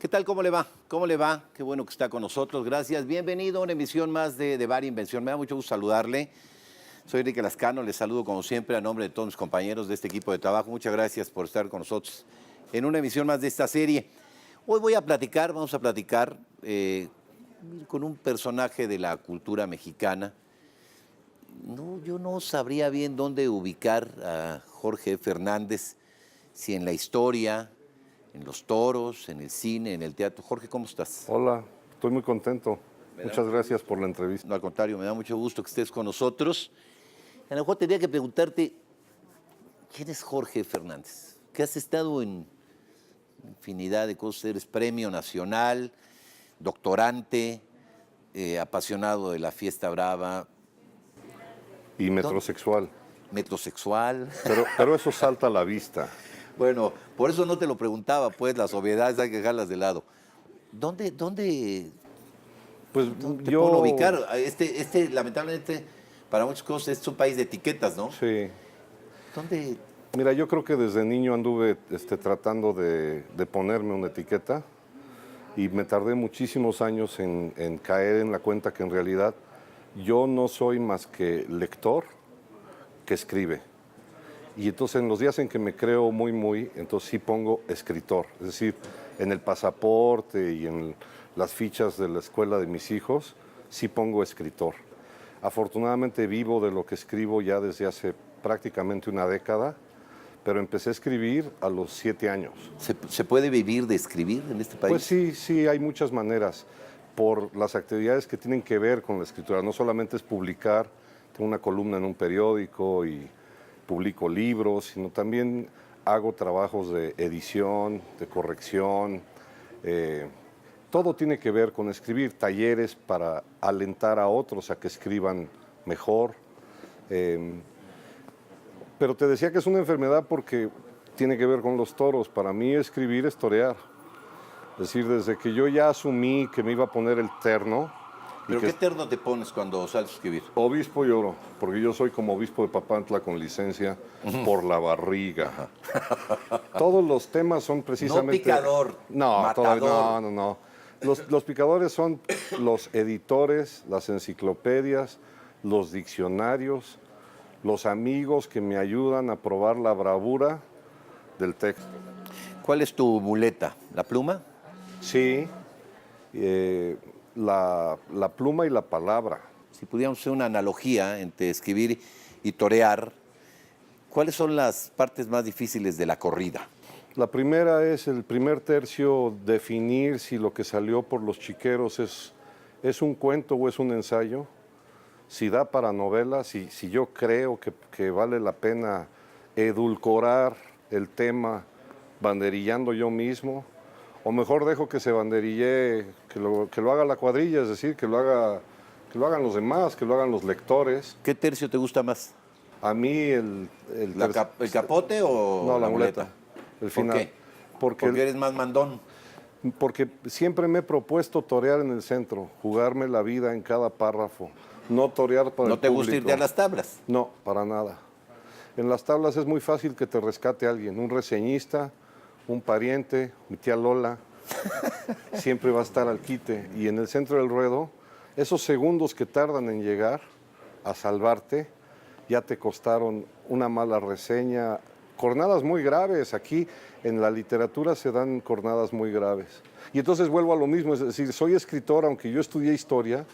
¿Qué tal? ¿Cómo le va? ¿Cómo le va? Qué bueno que está con nosotros. Gracias. Bienvenido a una emisión más de Bar Invención. Me da mucho gusto saludarle. Soy Enrique Lascano. Les saludo como siempre a nombre de todos mis compañeros de este equipo de trabajo. Muchas gracias por estar con nosotros en una emisión más de esta serie. Hoy vamos a platicar con un personaje de la cultura mexicana. No, yo no sabría bien dónde ubicar a Jorge Fernández, si en la historia, en los toros, en el cine, en el teatro. Jorge, ¿cómo estás? Hola, estoy muy contento. Muchas gracias por la entrevista. No, al contrario, me da mucho gusto que estés con nosotros. A lo mejor tendría que preguntarte, ¿quién es Jorge Fernández? Que has estado en infinidad de cosas, eres premio nacional, doctorante, apasionado de la fiesta brava, Y metrosexual. metrosexual. Pero eso salta a la vista. Bueno, por eso no te lo preguntaba, pues las obviedades hay que dejarlas de lado. ¿Dónde Pues te yo... puedo ubicar? Lamentablemente, para muchas cosas, es un país de etiquetas, ¿no? Sí. ¿Dónde? Mira, yo creo que desde niño anduve tratando de ponerme una etiqueta y me tardé muchísimos años en caer en la cuenta que en realidad yo no soy más que lector que escribe. Y entonces en los días en que me creo entonces sí pongo escritor. Es decir, en el pasaporte y en las fichas de la escuela de mis hijos, sí pongo escritor. Afortunadamente vivo de lo que escribo ya desde hace prácticamente una década, pero empecé a escribir a los 7 años. ¿Se puede vivir de escribir en este país? Pues sí, hay muchas maneras por las actividades que tienen que ver con la escritura. No solamente es publicar, tengo una columna en un periódico y publico libros, sino también hago trabajos de edición, de corrección. Todo tiene que ver con escribir, talleres para alentar a otros a que escriban mejor. Pero te decía que es una enfermedad porque tiene que ver con los toros. Para mí escribir es torear. Es decir, desde que yo ya asumí que me iba a poner el terno. ¿Pero qué terno te pones cuando sales a escribir? Obispo y oro, porque yo soy como obispo de Papantla con licencia por la barriga. Todos los temas son precisamente... No picador, No, matador. no. Los picadores son los editores, las enciclopedias, los diccionarios, los amigos que me ayudan a probar la bravura del texto. ¿Cuál es tu muleta? ¿La pluma? Sí, la pluma y la palabra. Si pudiéramos hacer una analogía entre escribir y torear, ¿cuáles son las partes más difíciles de la corrida? La primera es el primer tercio, definir si lo que salió por los chiqueros es un cuento o es un ensayo, si da para novela, si yo creo que vale la pena edulcorar el tema banderillando yo mismo, o mejor dejo que se banderille, que lo haga la cuadrilla, es decir, que lo hagan los demás, que lo hagan los lectores. ¿Qué tercio te gusta más? A mí ¿El capote o no, la muleta? El final. ¿Por qué? Porque eres más mandón. Porque siempre me he propuesto torear en el centro, jugarme la vida en cada párrafo, no torear para el ¿No te gusta público. irte a las tablas? No, para nada. En las tablas es muy fácil que te rescate alguien, un reseñista, un pariente, mi tía Lola, siempre va a estar al quite. Y en el centro del ruedo, esos segundos que tardan en llegar a salvarte, ya te costaron una mala reseña, cornadas muy graves. Aquí en la literatura se dan cornadas muy graves. Y entonces vuelvo a lo mismo, es decir, soy escritor, aunque yo estudié historia,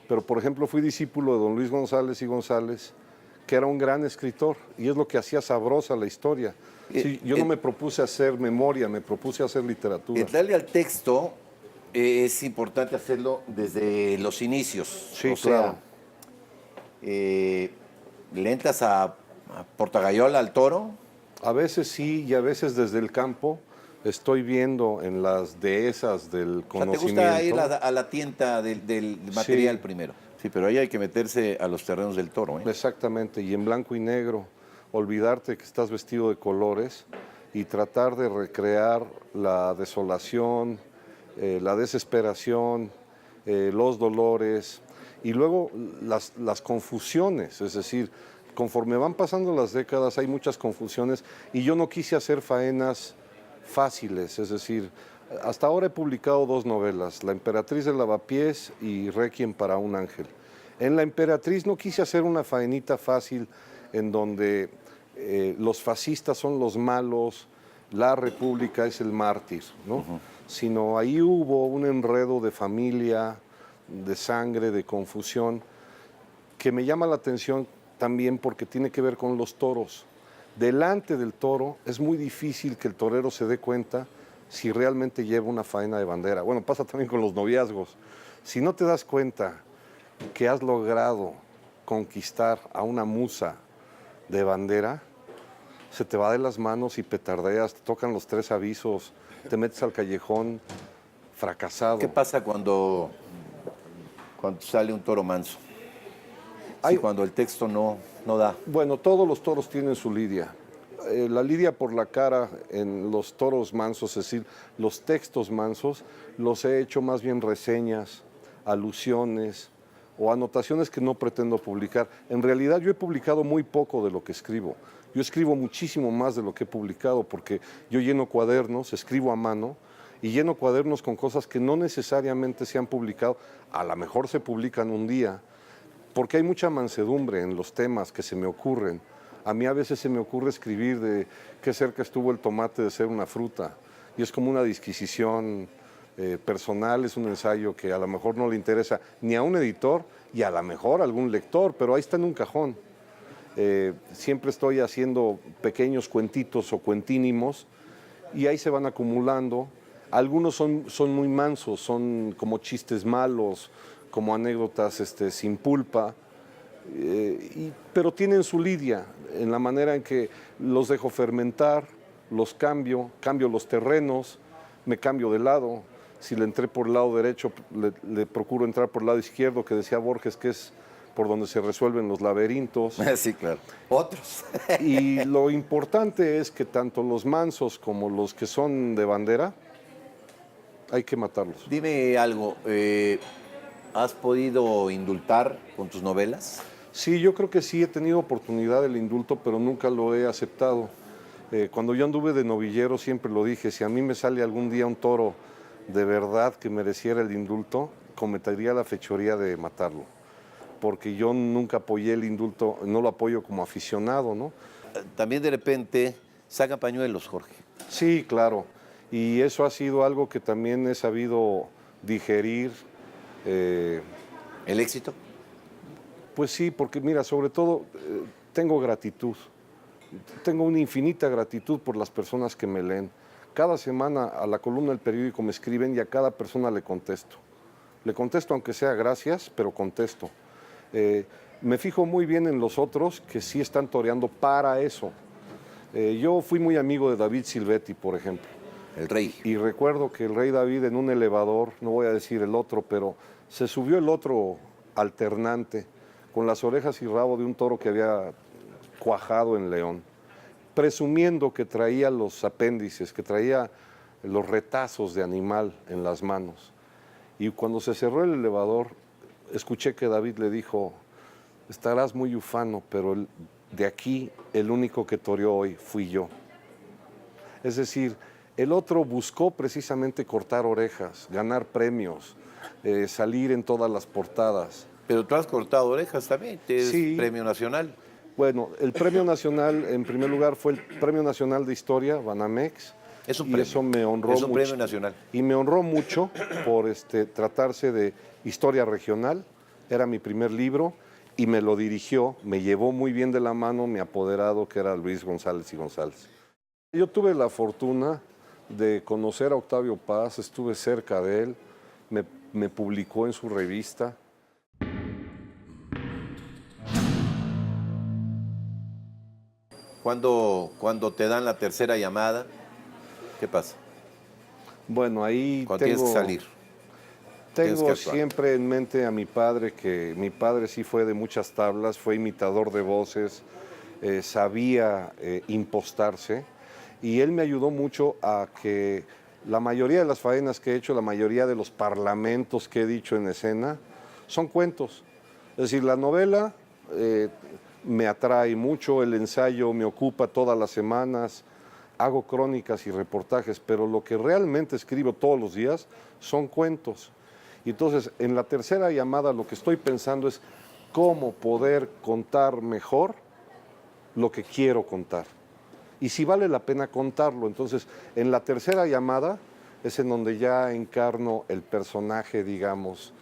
pero por ejemplo fui discípulo de don Luis González y González, que era un gran escritor, y es lo que hacía sabrosa la historia. Sí, yo no me propuse hacer memoria, me propuse hacer literatura. Darle al texto es importante hacerlo desde los inicios. Sí, o sea, ¿le entras a Portagayola, al toro? A veces sí, y a veces desde el campo estoy viendo en las dehesas del conocimiento. ¿Te gusta ir a la tienda del material primero? Sí, pero ahí hay que meterse a los terrenos del toro. Exactamente, y en blanco y negro, olvidarte que estás vestido de colores y tratar de recrear la desolación, la desesperación, los dolores y luego las confusiones, es decir, conforme van pasando las décadas hay muchas confusiones y yo no quise hacer faenas fáciles, es decir, Hasta ahora he publicado 2 novelas, La Emperatriz de Lavapiés y Requiem para un ángel. En La Emperatriz no quise hacer una faenita fácil en donde los fascistas son los malos, la república es el mártir, ¿no? Sino ahí hubo un enredo de familia, de sangre, de confusión, que me llama la atención también porque tiene que ver con los toros. Delante del toro es muy difícil que el torero se dé cuenta si realmente lleva una faena de bandera. Bueno, pasa también con los noviazgos. Si no te das cuenta que has logrado conquistar a una musa de bandera, se te va de las manos y petardeas, te tocan los 3 avisos, te metes al callejón fracasado. ¿Qué pasa cuando sale un toro manso? Sí, cuando el texto no da. Bueno, todos los toros tienen su lidia. La lidia por la cara en los toros mansos, es decir, los textos mansos, los he hecho más bien reseñas, alusiones o anotaciones que no pretendo publicar. En realidad yo he publicado muy poco de lo que escribo. Yo escribo muchísimo más de lo que he publicado porque yo lleno cuadernos, escribo a mano y lleno cuadernos con cosas que no necesariamente se han publicado. A lo mejor se publican un día, porque hay mucha mansedumbre en los temas que se me ocurren. A mí a veces se me ocurre escribir de qué cerca estuvo el tomate de ser una fruta. Y es como una disquisición personal, es un ensayo que a lo mejor no le interesa ni a un editor y a lo mejor a algún lector, pero ahí está en un cajón. Siempre estoy haciendo pequeños cuentitos o cuentínimos y ahí se van acumulando. Algunos son muy mansos, son como chistes malos, como anécdotas sin pulpa, pero tienen su lidia en la manera en que los dejo fermentar, los cambio los terrenos, me cambio de lado. Si le entré por el lado derecho, le procuro entrar por el lado izquierdo, que decía Borges, que es por donde se resuelven los laberintos. Sí, claro. Otros. Y lo importante es que tanto los mansos como los que son de bandera, hay que matarlos. Dime algo, ¿has podido indultar con tus novelas? Sí, yo creo que sí he tenido oportunidad del indulto, pero nunca lo he aceptado. Cuando yo anduve de novillero siempre lo dije, si a mí me sale algún día un toro de verdad que mereciera el indulto, cometería la fechoría de matarlo. Porque yo nunca apoyé el indulto, no lo apoyo como aficionado, ¿no? También de repente sacan pañuelos, Jorge. Sí, claro. Y eso ha sido algo que también he sabido digerir. ¿El éxito? Pues sí, porque mira, sobre todo tengo gratitud. Tengo una infinita gratitud por las personas que me leen. Cada semana a la columna del periódico me escriben y a cada persona le contesto. Le contesto aunque sea gracias, pero contesto. Me fijo muy bien en los otros que sí están toreando para eso. Yo fui muy amigo de David Silvetti, por ejemplo. El rey. Y recuerdo que el rey David en un elevador, no voy a decir el otro, pero se subió el otro alternante con las orejas y rabo de un toro que había cuajado en León, presumiendo que traía los apéndices, que traía los retazos de animal en las manos. Y cuando se cerró el elevador, escuché que David le dijo, estarás muy ufano, pero de aquí el único que toreó hoy fui yo. Es decir, el otro buscó precisamente cortar orejas, ganar premios, salir en todas las portadas. Pero tú has cortado orejas también, tienes Sí. premio nacional. Bueno, el premio nacional, en primer lugar, fue el Premio Nacional de Historia, Banamex. Es un y premio. eso me honró Es un mucho. premio nacional. Y me honró mucho por tratarse de historia regional. Era mi primer libro y me lo dirigió, me llevó muy bien de la mano mi apoderado, que era Luis González y González. Yo tuve la fortuna de conocer a Octavio Paz, estuve cerca de él, me publicó en su revista. Cuando te dan la tercera llamada, ¿qué pasa? Bueno, ahí Cuando tienes que salir. tienes que Tengo actuar. siempre en mente a mi padre, que mi padre sí fue de muchas tablas, fue imitador de voces, sabía impostarse, y él me ayudó mucho a que la mayoría de las faenas que he hecho, la mayoría de los parlamentos que he dicho en escena, son cuentos. Es decir, la novela me atrae mucho, el ensayo me ocupa todas las semanas, hago crónicas y reportajes, pero lo que realmente escribo todos los días son cuentos. Y entonces, en la tercera llamada lo que estoy pensando es cómo poder contar mejor lo que quiero contar. Y si vale la pena contarlo. Entonces, en la tercera llamada es en donde ya encarno el personaje, digamos,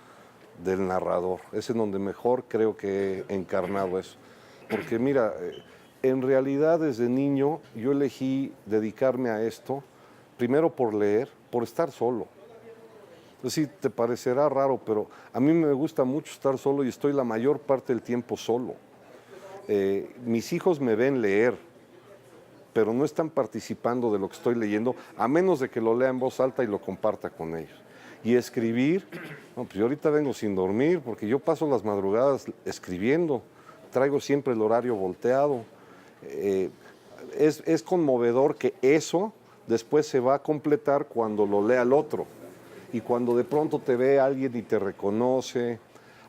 del narrador. Es en donde mejor creo que he encarnado eso. Porque mira, en realidad desde niño yo elegí dedicarme a esto, primero por leer, por estar solo. Es decir, te parecerá raro, pero a mí me gusta mucho estar solo y estoy la mayor parte del tiempo solo. Mis hijos me ven leer, pero no están participando de lo que estoy leyendo, a menos de que lo lea en voz alta y lo comparta con ellos. Y escribir, no, pues yo ahorita vengo sin dormir porque yo paso las madrugadas escribiendo, traigo siempre el horario volteado. Es conmovedor que eso después se va a completar cuando lo lea el otro. Y cuando de pronto te ve alguien y te reconoce,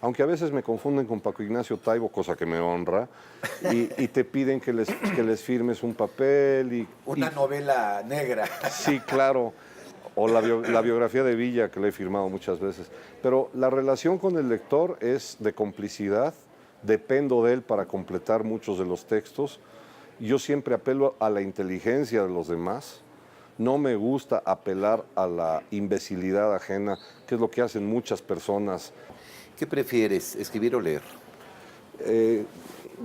aunque a veces me confunden con Paco Ignacio Taibo, cosa que me honra, y te piden que les firmes un papel. Una novela negra. Sí, claro, o la biografía de Villa, que le he firmado muchas veces. Pero la relación con el lector es de complicidad, dependo de él para completar muchos de los textos. Yo siempre apelo a la inteligencia de los demás. No me gusta apelar a la imbecilidad ajena, que es lo que hacen muchas personas. ¿Qué prefieres, escribir o leer?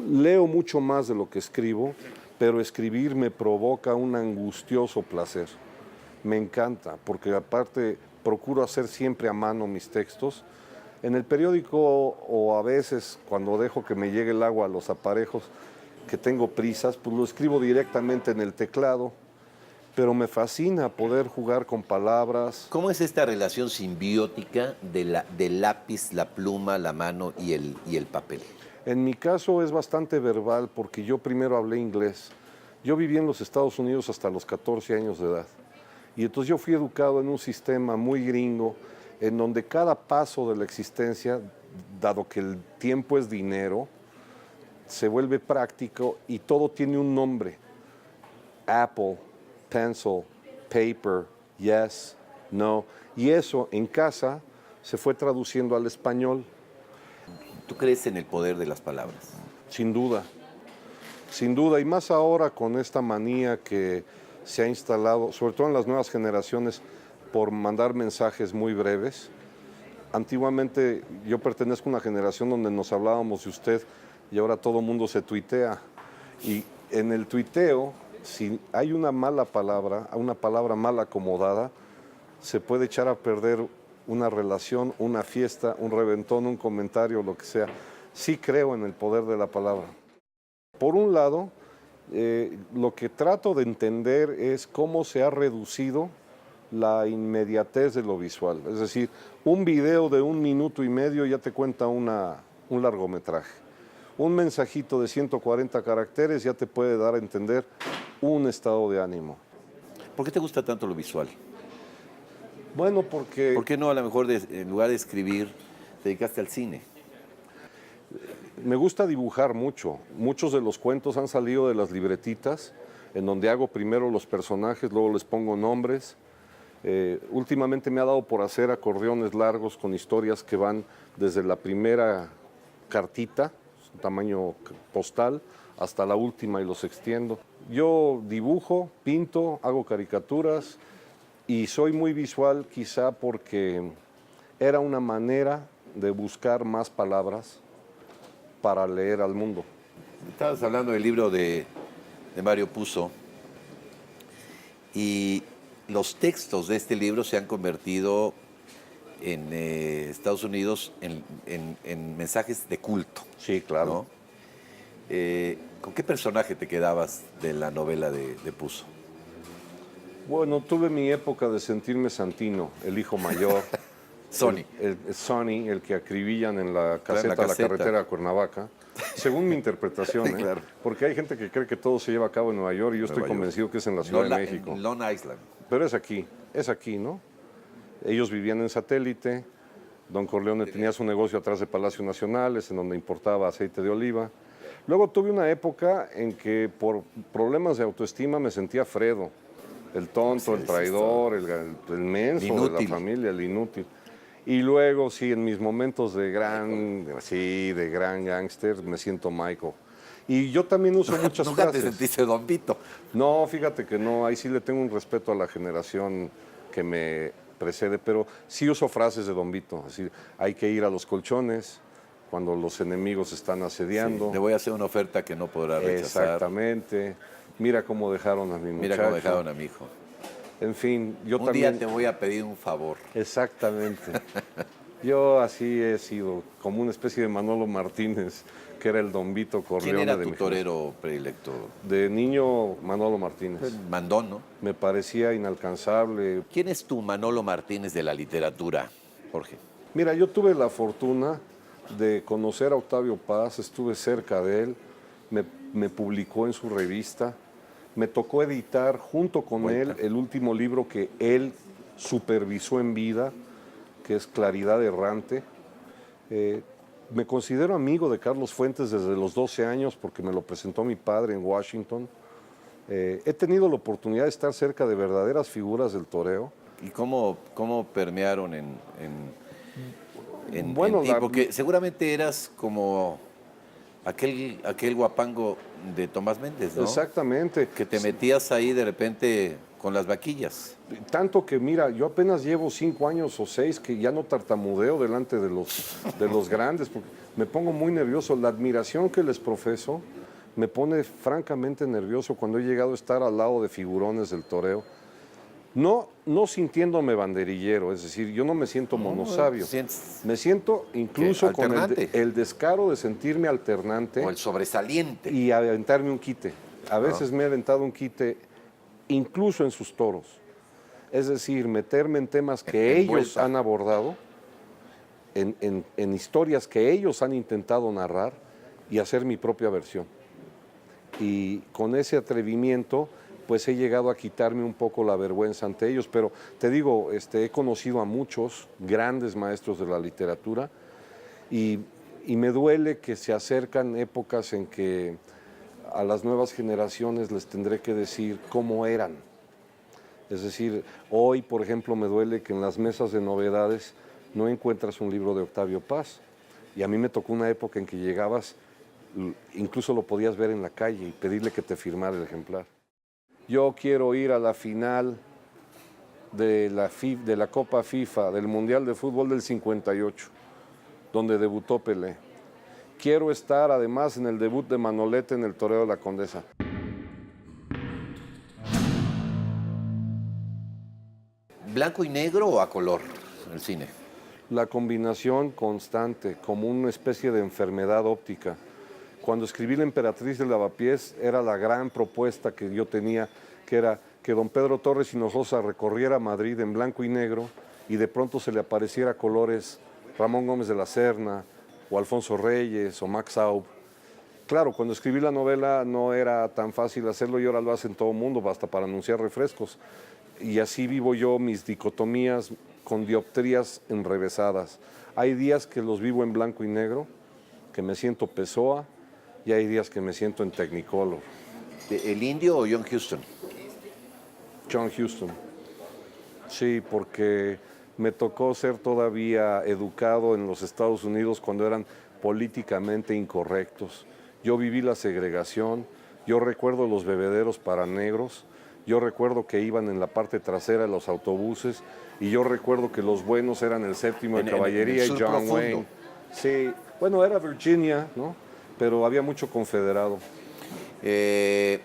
Leo mucho más de lo que escribo, pero escribir me provoca un angustioso placer. Me encanta, porque aparte procuro hacer siempre a mano mis textos. En el periódico o a veces cuando dejo que me llegue el agua a los aparejos, que tengo prisas, pues lo escribo directamente en el teclado. Pero me fascina poder jugar con palabras. ¿Cómo es esta relación simbiótica del lápiz, la pluma, la mano y el papel? En mi caso es bastante verbal porque yo primero hablé inglés. Yo viví en los Estados Unidos hasta los 14 años de edad. Y entonces yo fui educado en un sistema muy gringo en donde cada paso de la existencia, dado que el tiempo es dinero, se vuelve práctico y todo tiene un nombre. Apple, pencil, paper, yes, no. Y eso en casa se fue traduciendo al español. ¿Tú crees en el poder de las palabras? Sin duda, sin duda. Y más ahora con esta manía que se ha instalado, sobre todo en las nuevas generaciones, por mandar mensajes muy breves. Antiguamente yo pertenezco a una generación donde nos hablábamos de usted y ahora todo el mundo se tuitea. Y en el tuiteo, si hay una mala palabra, una palabra mal acomodada, se puede echar a perder una relación, una fiesta, un reventón, un comentario, lo que sea. Sí creo en el poder de la palabra. Por un lado, lo que trato de entender es cómo se ha reducido la inmediatez de lo visual. Es decir, un video de 1 minuto y medio ya te cuenta un largometraje. Un mensajito de 140 caracteres ya te puede dar a entender un estado de ánimo. ¿Por qué te gusta tanto lo visual? Bueno, porque... ¿Por qué no a lo mejor en lugar de escribir te dedicaste al cine? Me gusta dibujar mucho. Muchos de los cuentos han salido de las libretitas, en donde hago primero los personajes, luego les pongo nombres. Últimamente me ha dado por hacer acordeones largos con historias que van desde la primera cartita, tamaño postal, hasta la última y los extiendo. Yo dibujo, pinto, hago caricaturas y soy muy visual quizá porque era una manera de buscar más palabras para leer al mundo. Estabas hablando del libro de Mario Puzo y los textos de este libro se han convertido en Estados Unidos en mensajes de culto. Sí, claro. ¿No? ¿Con qué personaje te quedabas de la novela de Puzo? Bueno, tuve mi época de sentirme Santino, el hijo mayor. Sonny. Sonny, el que acribillan en la caseta de la carretera a Cuernavaca. Según mi interpretación, Claro. Porque hay gente que cree que todo se lleva a cabo en Nueva York y yo estoy convencido que es en la Ciudad de México. En Long Island. Pero es aquí, ¿no? Ellos vivían en Satélite, Don Corleone tenía su negocio atrás de Palacio Nacional, es en donde importaba aceite de oliva. Luego tuve una época en que por problemas de autoestima me sentía Fredo, el tonto, el traidor, el menso de la familia, el inútil. Y luego, sí, en mis momentos de gran gángster, me siento Michael. Y yo también uso muchas ¿Nunca frases. te sentiste Don Vito? No, fíjate que no, ahí sí le tengo un respeto a la generación que me precede, pero sí uso frases de Don Vito. Así, hay que ir a los colchones cuando los enemigos están asediando. Sí, le voy a hacer una oferta que no podrá rechazar. Exactamente. Mira cómo dejaron a mi muchacho. Mira cómo dejaron a mi hijo. En fin, yo Un también... día te voy a pedir un favor. Exactamente. Yo así he sido, como una especie de Manolo Martínez, que era el Don Vito Corleone. ¿Quién era de tu mi torero predilecto? De niño, Manolo Martínez. Mandón, ¿no? Me parecía inalcanzable. ¿Quién es tu Manolo Martínez de la literatura, Jorge? Mira, yo tuve la fortuna de conocer a Octavio Paz, estuve cerca de él, me publicó en su revista, me tocó editar junto con él el último libro que él supervisó en vida, que es Claridad Errante. Me considero amigo de Carlos Fuentes desde los 12 años porque me lo presentó mi padre en Washington. He tenido la oportunidad de estar cerca de verdaderas figuras del toreo. ¿Y cómo permearon en Bueno, ti? Porque seguramente eras como aquel guapango de Tomás Méndez, ¿no? Exactamente. Que te metías ahí de repente con las vaquillas. Tanto que, mira, yo apenas llevo 5 años o 6 que ya no tartamudeo delante de los grandes, porque me pongo muy nervioso. La admiración que les profeso me pone francamente nervioso cuando he llegado a estar al lado de figurones del toreo. No sintiéndome banderillero, es decir, yo no me siento monosabio. Me siento incluso con el descaro de sentirme alternante. O el sobresaliente. Y aventarme un quite. A veces me he aventado un quite incluso en sus toros. Es decir, meterme en temas que ellos han abordado, en historias que ellos han intentado narrar y hacer mi propia versión. Y con ese atrevimiento, pues he llegado a quitarme un poco la vergüenza ante ellos. Pero te digo, he conocido a muchos grandes maestros de la literatura y me duele que se acercan épocas en que a las nuevas generaciones les tendré que decir cómo eran. Es decir, hoy, por ejemplo, me duele que en las mesas de novedades no encuentras un libro de Octavio Paz. Y a mí me tocó una época en que llegabas, incluso lo podías ver en la calle y pedirle que te firmara el ejemplar. Yo quiero ir a la final de la Copa FIFA, del Mundial de Fútbol del 58, donde debutó Pelé. Quiero estar además en el debut de Manolete en el Toreo de la Condesa. ¿Blanco y negro o a color el cine? La combinación constante, como una especie de enfermedad óptica. Cuando escribí La Emperatriz de Lavapiés, era la gran propuesta que yo tenía, que era que don Pedro Torres Hinojosa recorriera Madrid en blanco y negro y de pronto se le apareciera colores Ramón Gómez de la Serna, o Alfonso Reyes, o Max Aub. Claro, cuando escribí la novela no era tan fácil hacerlo y ahora lo hacen todo el mundo, basta para anunciar refrescos. Y así vivo yo mis dicotomías con dioptrías enrevesadas. Hay días que los vivo en blanco y negro, que me siento Pessoa, y hay días que me siento en Technicolor. ¿El Indio o John Huston? John Huston. Sí, porque me tocó ser todavía educado en los Estados Unidos cuando eran políticamente incorrectos. Yo viví la segregación, yo recuerdo los bebederos para negros, yo recuerdo que iban en la parte trasera de los autobuses y yo recuerdo que los buenos eran el séptimo de caballería y John profundo. Wayne. Sí, bueno, era Virginia, ¿no? Pero había mucho confederado. ¿El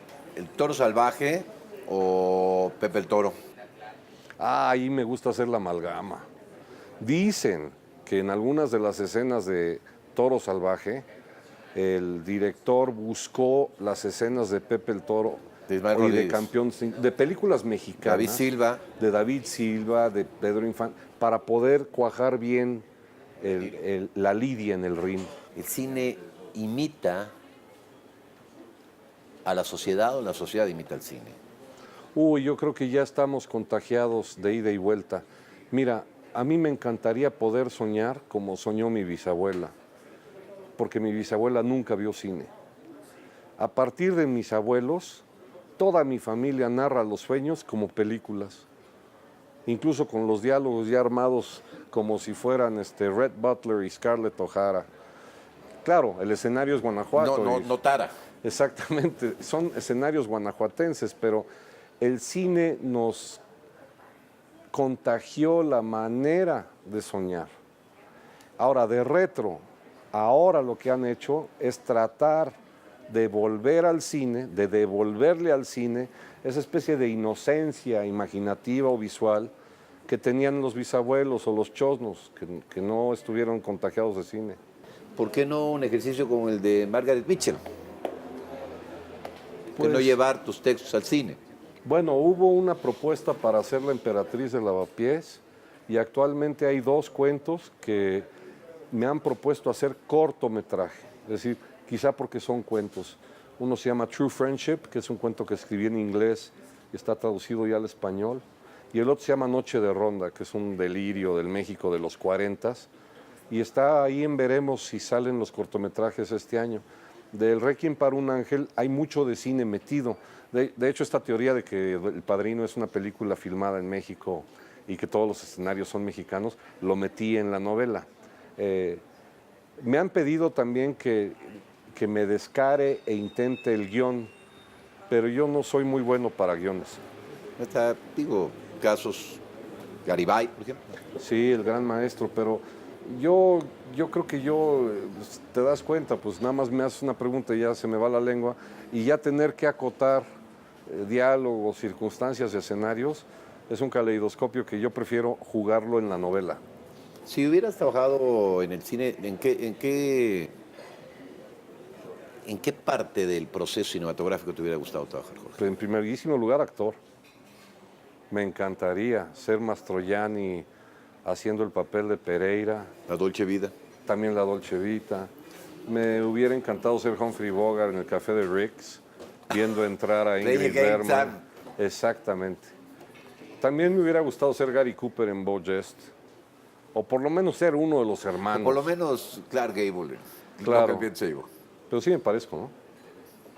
Toro Salvaje o Pepe el Toro? Ahí me gusta hacer la amalgama. Dicen que en algunas de las escenas de Toro Salvaje, el director buscó las escenas de Pepe el Toro y de Campeón, de películas mexicanas. David Silva. De David Silva, de Pedro Infante, para poder cuajar bien la lidia en el ring. ¿El cine imita a la sociedad o la sociedad imita al cine? Uy, yo creo que ya estamos contagiados de ida y vuelta. Mira, a mí me encantaría poder soñar como soñó mi bisabuela, porque mi bisabuela nunca vio cine. A partir de mis abuelos, toda mi familia narra los sueños como películas, incluso con los diálogos ya armados como si fueran Red Butler y Scarlett O'Hara. Claro, el escenario es Guanajuato. No Tara. Exactamente, son escenarios guanajuatenses, pero el cine nos contagió la manera de soñar. Ahora, de retro, ahora lo que han hecho es tratar de volver al cine, de devolverle al cine esa especie de inocencia imaginativa o visual que tenían los bisabuelos o los chosnos, que no estuvieron contagiados de cine. ¿Por qué no un ejercicio como el de Margaret Mitchell? ¿Por qué no Pues, llevar tus textos al cine? Bueno, hubo una propuesta para hacer La Emperatriz de Lavapiés y actualmente hay 2 cuentos que me han propuesto hacer cortometraje, es decir, quizá porque son cuentos. Uno se llama True Friendship, que es un cuento que escribí en inglés y está traducido ya al español, y el otro se llama Noche de Ronda, que es un delirio del México de los 40s, y está ahí en veremos si salen los cortometrajes este año. Del Requiem para un ángel hay mucho de cine metido. De hecho, esta teoría de que El Padrino es una película filmada en México y que todos los escenarios son mexicanos, lo metí en la novela. Me han pedido también que me descare e intente el guión, pero yo no soy muy bueno para guiones. Digo, casos Garibay, por ejemplo. Sí, el gran maestro, pero yo creo que te das cuenta, pues nada más me haces una pregunta y ya se me va la lengua, y ya tener que acotar diálogos, circunstancias, escenarios, es un caleidoscopio que yo prefiero jugarlo en la novela. Si hubieras trabajado en el cine, ¿en qué parte del proceso cinematográfico te hubiera gustado trabajar, Jorge? En primerísimo lugar, actor. Me encantaría ser Mastroianni haciendo el papel de Pereira. La Dolce Vida. También la Dolce Vita. Me hubiera encantado ser Humphrey Bogart en el Café de Rick's, viendo entrar a Ingrid Bergman. Exactamente. También me hubiera gustado ser Gary Cooper en Beau Geste, o por lo menos ser uno de los hermanos. O por lo menos Clark Gable. Claro. Pero sí me parezco, ¿no?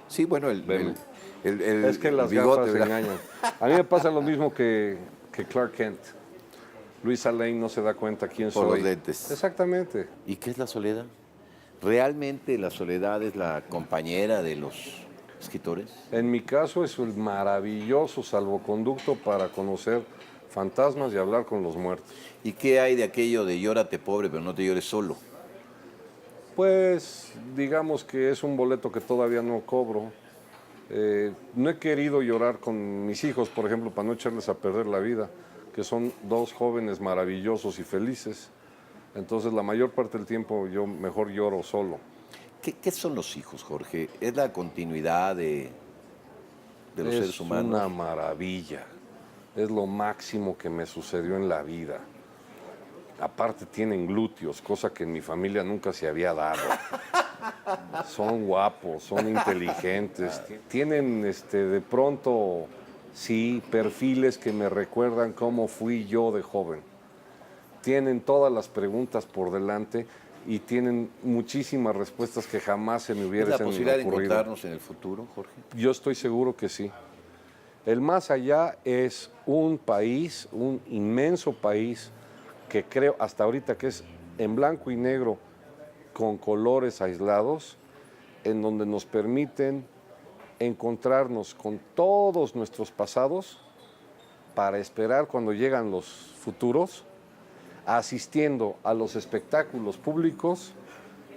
Sí, bueno, es que las bigote, gafas engañan. A mí me pasa lo mismo que Clark Kent. Luisa Lane no se da cuenta quién soy. Por los lentes. Exactamente. ¿Y qué es la soledad? ¿Realmente la soledad es la compañera de los escritores? En mi caso es un maravilloso salvoconducto para conocer fantasmas y hablar con los muertos. ¿Y qué hay de aquello de llórate pobre, pero no te llores solo? Pues digamos que es un boleto que todavía no cobro. No he querido llorar con mis hijos, por ejemplo, para no echarles a perder la vida, que son 2 jóvenes maravillosos y felices. Entonces la mayor parte del tiempo yo mejor lloro solo. ¿Qué son los hijos, Jorge? ¿Es la continuidad de los seres humanos? Es una maravilla. Es lo máximo que me sucedió en la vida. Aparte tienen glúteos, cosa que en mi familia nunca se había dado. Son guapos, son inteligentes. Tienen de pronto, sí, perfiles que me recuerdan cómo fui yo de joven. Tienen todas las preguntas por delante y tienen muchísimas respuestas que jamás se me hubiesen ocurrido. ¿Es la posibilidad de encontrarnos en el futuro, Jorge? Yo estoy seguro que sí. El más allá es un país, un inmenso país, que creo hasta ahorita que es en blanco y negro, con colores aislados, en donde nos permiten encontrarnos con todos nuestros pasados para esperar cuando llegan los futuros, asistiendo a los espectáculos públicos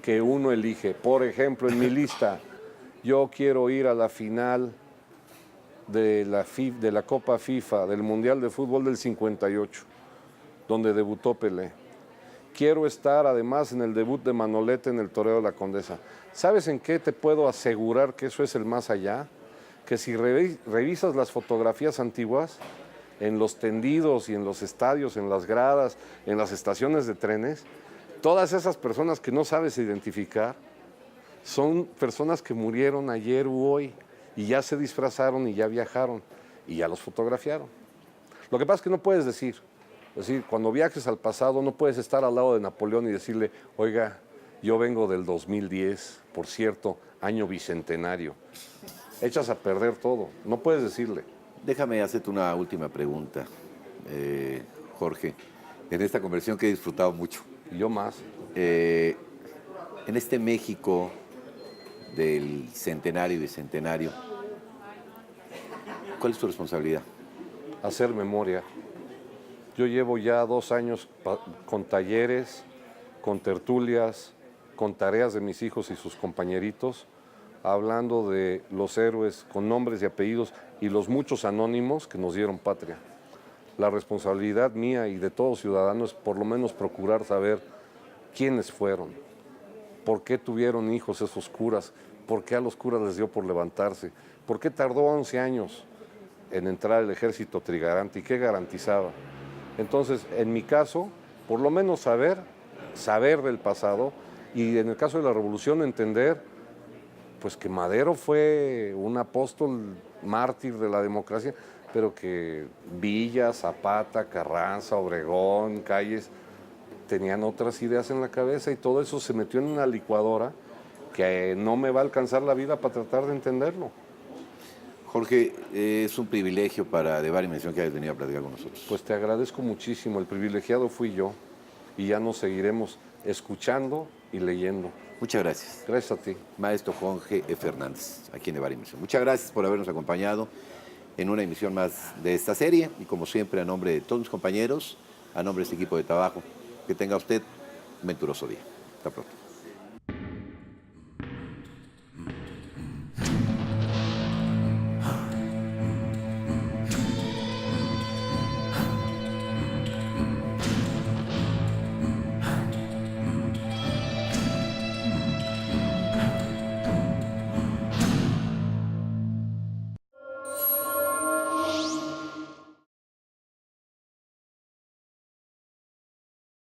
que uno elige. Por ejemplo, en mi lista, yo quiero ir a la final de la Copa FIFA, del Mundial de Fútbol del 58, donde debutó Pelé. Quiero estar además en el debut de Manolete en el Toreo de la Condesa. ¿Sabes en qué te puedo asegurar que eso es el más allá? Que si revisas las fotografías antiguas, en los tendidos y en los estadios, en las gradas, en las estaciones de trenes, todas esas personas que no sabes identificar son personas que murieron ayer u hoy y ya se disfrazaron y ya viajaron y ya los fotografiaron. Lo que pasa es que no puedes decir, cuando viajes al pasado no puedes estar al lado de Napoleón y decirle, oiga, yo vengo del 2010, por cierto, año bicentenario. Echas a perder todo, no puedes decirle. Déjame hacerte una última pregunta, Jorge. En esta conversación que he disfrutado mucho. Y yo más. En este México del centenario y bicentenario, ¿cuál es tu responsabilidad? Hacer memoria. Yo llevo ya 2 años con talleres, con tertulias, con tareas de mis hijos y sus compañeritos, hablando de los héroes con nombres y apellidos y los muchos anónimos que nos dieron patria. La responsabilidad mía y de todo ciudadano es por lo menos procurar saber quiénes fueron, por qué tuvieron hijos esos curas, por qué a los curas les dio por levantarse, por qué tardó 11 años en entrar el ejército trigarante y qué garantizaba. Entonces, en mi caso, por lo menos saber del pasado y en el caso de la revolución entender pues que Madero fue un apóstol mártir de la democracia, pero que Villa, Zapata, Carranza, Obregón, Calles tenían otras ideas en la cabeza y todo eso se metió en una licuadora que no me va a alcanzar la vida para tratar de entenderlo. Jorge, es un privilegio para De Bar y Mención que hayas venido a platicar con nosotros. Pues te agradezco muchísimo, el privilegiado fui yo y ya nos seguiremos escuchando y leyendo. Muchas gracias. Gracias a ti. Maestro Jorge Fernández, aquí en De Bar y Mención. Muchas gracias por habernos acompañado en una emisión más de esta serie y como siempre a nombre de todos mis compañeros, a nombre de este equipo de trabajo, que tenga usted un venturoso día. Hasta pronto.